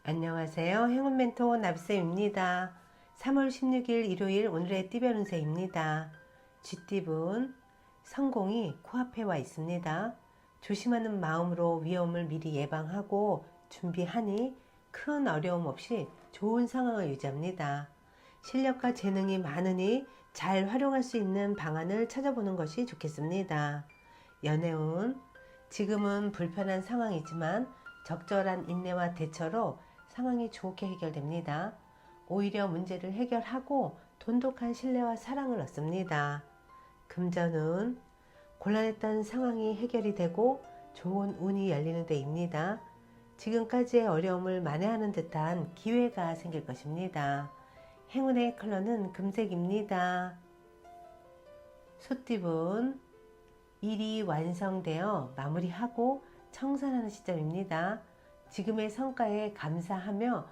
안녕하세요. 행운 멘토 나비쌤입니다. 3월 16일 일요일 오늘의 띠별 운세입니다. 쥐띠분 성공이 코앞에 와 있습니다. 조심하는 마음으로 위험을 미리 예방하고 준비하니 큰 어려움 없이 좋은 상황을 유지합니다. 실력과 재능이 많으니 잘 활용할 수 있는 방안을 찾아보는 것이 좋겠습니다. 연애운 지금은 불편한 상황이지만 적절한 인내와 대처로 상황이 좋게 해결됩니다. 오히려 문제를 해결하고 돈독한 신뢰와 사랑을 얻습니다. 금전은 곤란했던 상황이 해결이 되고 좋은 운이 열리는 데입니다. 지금까지의 어려움을 만회하는 듯한 기회가 생길 것입니다. 행운의 컬러는 금색입니다. 소띠분 일이 완성되어 마무리하고 청산하는 시점입니다. 지금의 성과에 감사하며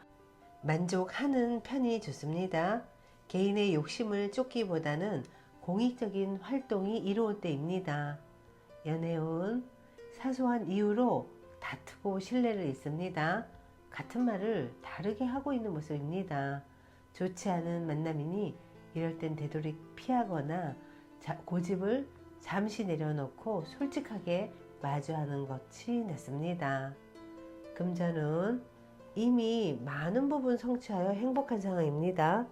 만족하는 편이 좋습니다. 개인의 욕심을 쫓기보다는 공익적인 활동이 이루어질 때입니다. 연애운 사소한 이유로 다투고 신뢰를 잃습니다. 같은 말을 다르게 하고 있는 모습입니다. 좋지 않은 만남이니 이럴 땐 되도록 피하거나 고집을 잠시 내려놓고 솔직하게 마주하는 것이 낫습니다. 금전은 이미 많은 부분 성취하여 행복한 상황입니다.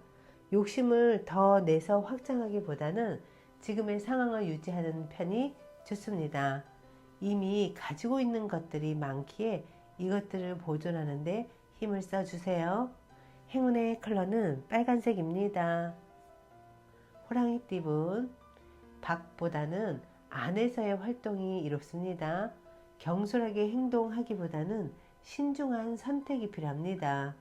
욕심을 더 내서 확장하기보다는 지금의 상황을 유지하는 편이 좋습니다. 이미 가지고 있는 것들이 많기에 이것들을 보존하는 데 힘을 써주세요. 행운의 컬러는 빨간색입니다. 호랑이띠분 밖보다는 안에서의 활동이 이롭습니다. 경솔하게 행동하기보다는 신중한 선택이 필요합니다.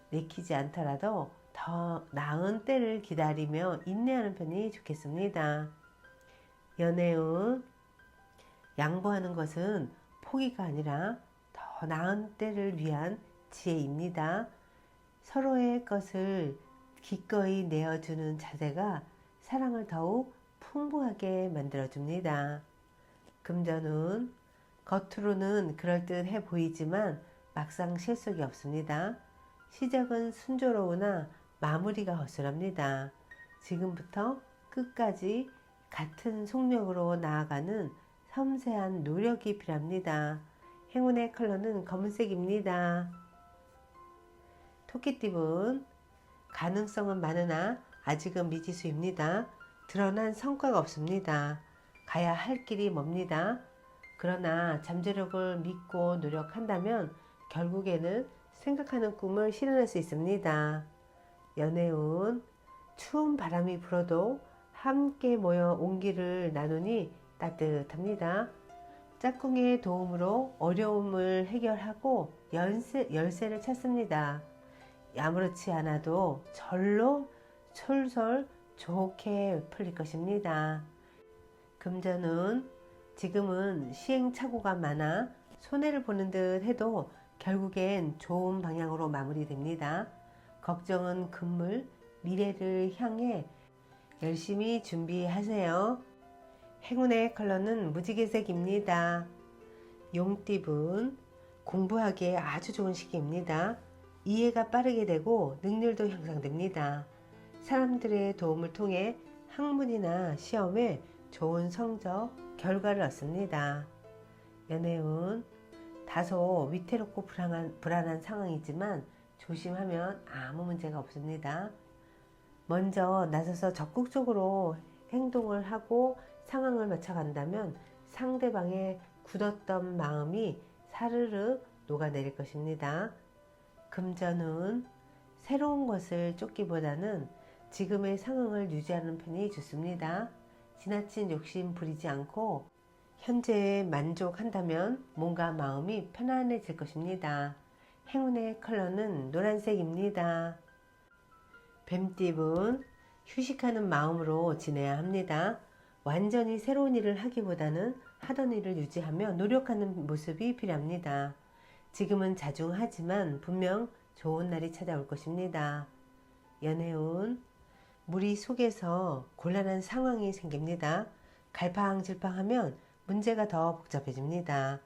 내키지 않더라도 더 나은 때를 기다리며 인내하는 편이 좋겠습니다. 연애운 양보하는 것은 포기가 아니라 더 나은 때를 위한 지혜입니다. 서로의 것을 기꺼이 내어주는 자세가 사랑을 더욱 풍부하게 만들어줍니다. 금전운 겉으로는 그럴듯해 보이지만 막상 실속이 없습니다. 시작은 순조로우나 마무리가 허술합니다. 지금부터 끝까지 같은 속력으로 나아가는 섬세한 노력이 필요합니다. 행운의 컬러는 검은색입니다. 토끼띠분 가능성은 많으나 아직은 미지수입니다. 드러난 성과가 없습니다. 가야 할 길이 멉니다. 그러나 잠재력을 믿고 노력한다면 결국에는 생각하는 꿈을 실현할 수 있습니다. 연애운 추운 바람이 불어도 함께 모여 온기를 나누니 따뜻합니다. 짝꿍의 도움으로 어려움을 해결하고 열쇠를 찾습니다. 아무렇지 않아도 절로 솔솔 좋게 풀릴 것입니다. 금전은 지금은 시행착오가 많아 손해를 보는 듯 해도 결국엔 좋은 방향으로 마무리됩니다. 걱정은 금물, 미래를 향해 열심히 준비하세요. 행운의 컬러는 무지개색입니다. 용띠분 공부하기에 아주 좋은 시기입니다. 이해가 빠르게 되고 능률도 향상됩니다. 사람들의 도움을 통해 학문이나 시험에 좋은 성적, 결과를 얻습니다. 연애운 다소 위태롭고 불안한 상황이지만 조심하면 아무 문제가 없습니다. 먼저 나서서 적극적으로 행동을 하고 상황을 맞춰간다면 상대방의 굳었던 마음이 사르르 녹아내릴 것입니다. 금전은 새로운 것을 쫓기보다는 지금의 상황을 유지하는 편이 좋습니다. 지나친 욕심 부리지 않고 현재에 만족한다면 몸과 마음이 편안해질 것입니다. 행운의 컬러는 노란색입니다. 뱀띠분 휴식하는 마음으로 지내야 합니다. 완전히 새로운 일을 하기보다는 하던 일을 유지하며 노력하는 모습이 필요합니다. 지금은 자중하지만 분명 좋은 날이 찾아올 것입니다. 연애운 무리 속에서 곤란한 상황이 생깁니다. 갈팡질팡하면 문제가 더 복잡해집니다.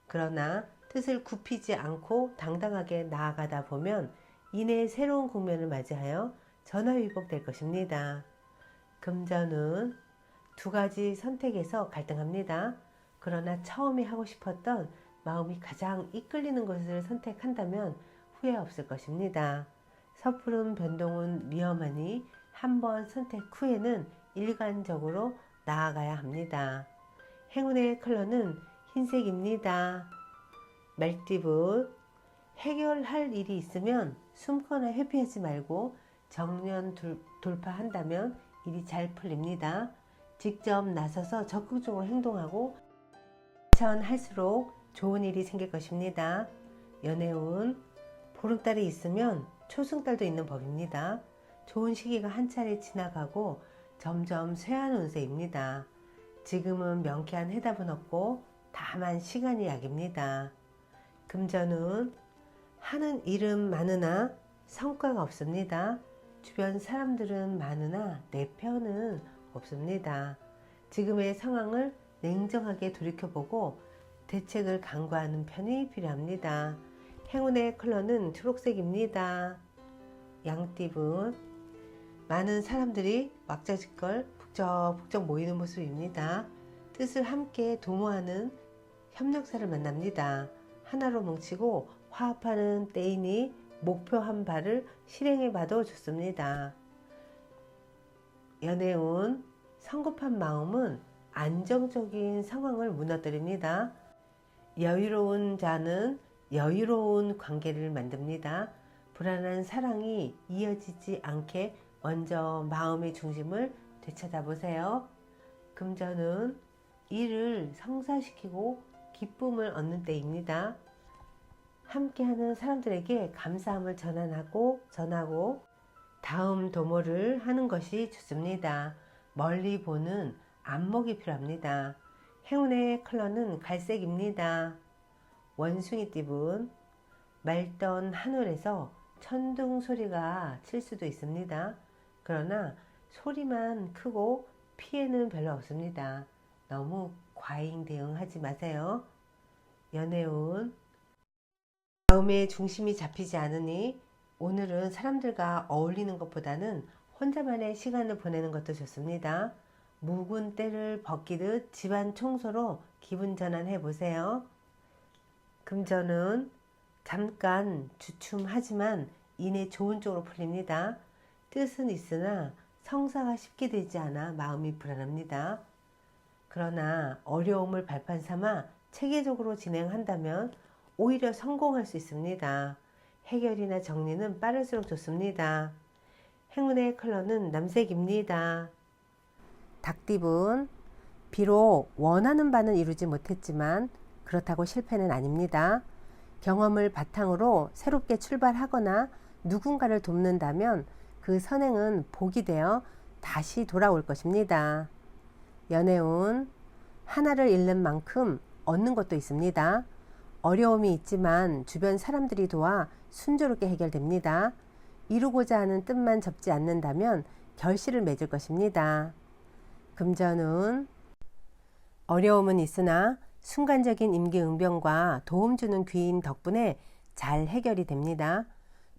그러나 뜻을 굽히지 않고 당당하게 나아가다 보면 이내 새로운 국면을 맞이하여 전화위복될 것입니다. 금전은 두 가지 선택에서 갈등합니다. 그러나 처음에 하고 싶었던 마음이 가장 이끌리는 것을 선택한다면 후회 없을 것입니다. 섣부른 변동은 위험하니 한번 선택 후에는 일관적으로 나아가야 합니다. 행운의 컬러는 흰색입니다. 말띠분, 해결할 일이 있으면 숨거나 회피하지 말고 정면 돌파한다면 일이 잘 풀립니다. 직접 나서서 적극적으로 행동하고 실천할수록 좋은 일이 생길 것입니다. 연애운, 보름달이 있으면 초승달도 있는 법입니다. 좋은 시기가 한 차례 지나가고 점점 쇠한 운세입니다. 지금은 명쾌한 해답은 없고 다만 시간이 약입니다. 금전은 하는 일은 많으나 성과가 없습니다. 주변 사람들은 많으나 내 편은 없습니다. 지금의 상황을 냉정하게 돌이켜보고 대책을 강구하는 편이 필요합니다. 행운의 컬러는 초록색입니다. 양띠분, 많은 사람들이 왁자지껄 북적북적 모이는 모습입니다. 뜻을 함께 도모하는 협력사를 만납니다. 하나로 뭉치고 화합하는 때이니 목표한 바를 실행해 봐도 좋습니다. 연애운, 성급한 마음은 안정적인 상황을 무너뜨립니다. 여유로운 자는 여유로운 관계를 만듭니다. 불안한 사랑이 이어지지 않게 먼저 마음의 중심을 되찾아보세요. 금전은 일을 성사시키고 기쁨을 얻는 때입니다. 함께하는 사람들에게 감사함을 전하고 다음 도모를 하는 것이 좋습니다. 멀리 보는 안목이 필요합니다. 행운의 컬러는 갈색입니다. 원숭이 띠분, 맑던 하늘에서 천둥 소리가 칠 수도 있습니다. 그러나 소리만 크고 피해는 별로 없습니다. 너무 과잉 대응하지 마세요. 연애운, 마음의 중심이 잡히지 않으니 오늘은 사람들과 어울리는 것보다는 혼자만의 시간을 보내는 것도 좋습니다. 묵은 때를 벗기듯 집안 청소로 기분 전환해 보세요. 금전은 잠깐 주춤하지만 이내 좋은 쪽으로 풀립니다. 뜻은 있으나 성사가 쉽게 되지 않아 마음이 불안합니다. 그러나 어려움을 발판 삼아 체계적으로 진행한다면 오히려 성공할 수 있습니다. 해결이나 정리는 빠를수록 좋습니다. 행운의 컬러는 남색입니다. 닭띠분, 비록 원하는 바는 이루지 못했지만 그렇다고 실패는 아닙니다. 경험을 바탕으로 새롭게 출발하거나 누군가를 돕는다면 그 선행은 복이 되어 다시 돌아올 것입니다. 연애운, 하나를 잃는 만큼 얻는 것도 있습니다. 어려움이 있지만 주변 사람들이 도와 순조롭게 해결됩니다. 이루고자 하는 뜻만 접지 않는다면 결실을 맺을 것입니다. 금전운, 어려움은 있으나 순간적인 임기응변과 도움 주는 귀인 덕분에 잘 해결이 됩니다.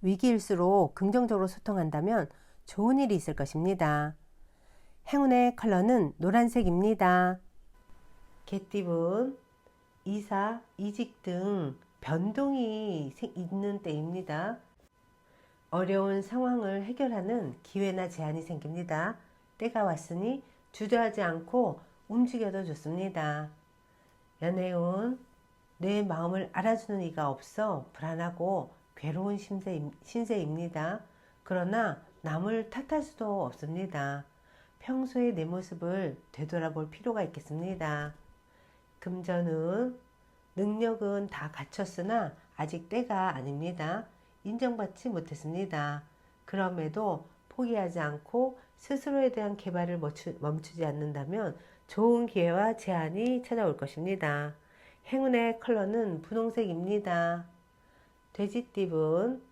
위기일수록 긍정적으로 소통한다면 좋은 일이 있을 것입니다. 행운의 컬러는 노란색입니다. 개띠분, 이사, 이직 등 변동이 있는 때입니다. 어려운 상황을 해결하는 기회나 제한이 생깁니다. 때가 왔으니 주저하지 않고 움직여도 좋습니다. 연애운, 내 마음을 알아주는 이가 없어 불안하고 괴로운 신세입니다. 그러나 남을 탓할 수도 없습니다. 평소의 내 모습을 되돌아볼 필요가 있겠습니다. 금전은, 능력은 다 갖췄으나 아직 때가 아닙니다. 인정받지 못했습니다. 그럼에도 포기하지 않고 스스로에 대한 개발을 멈추지 않는다면 좋은 기회와 제안이 찾아올 것입니다. 행운의 컬러는 분홍색입니다. 돼지띠분,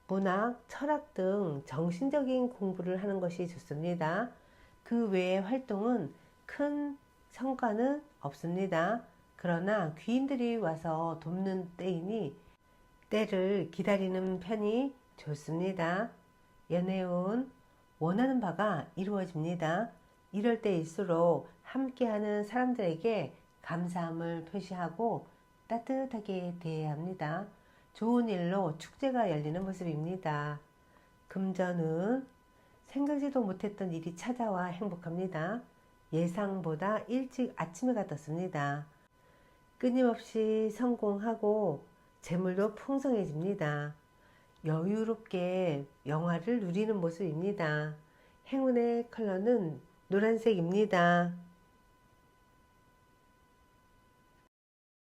문학, 철학 등 정신적인 공부를 하는 것이 좋습니다. 그 외의 활동은 큰 성과는 없습니다. 그러나 귀인들이 와서 돕는 때이니 때를 기다리는 편이 좋습니다. 연애운 원하는 바가 이루어집니다. 이럴 때일수록 함께하는 사람들에게 감사함을 표시하고 따뜻하게 대해야 합니다. 좋은 일로 축제가 열리는 모습입니다. 금전은 생각지도 못했던 일이 찾아와 행복합니다. 예상보다 일찍 아침해가 떴습니다. 끊임없이 성공하고 재물도 풍성해집니다. 여유롭게 영화를 누리는 모습입니다. 행운의 컬러는 노란색입니다.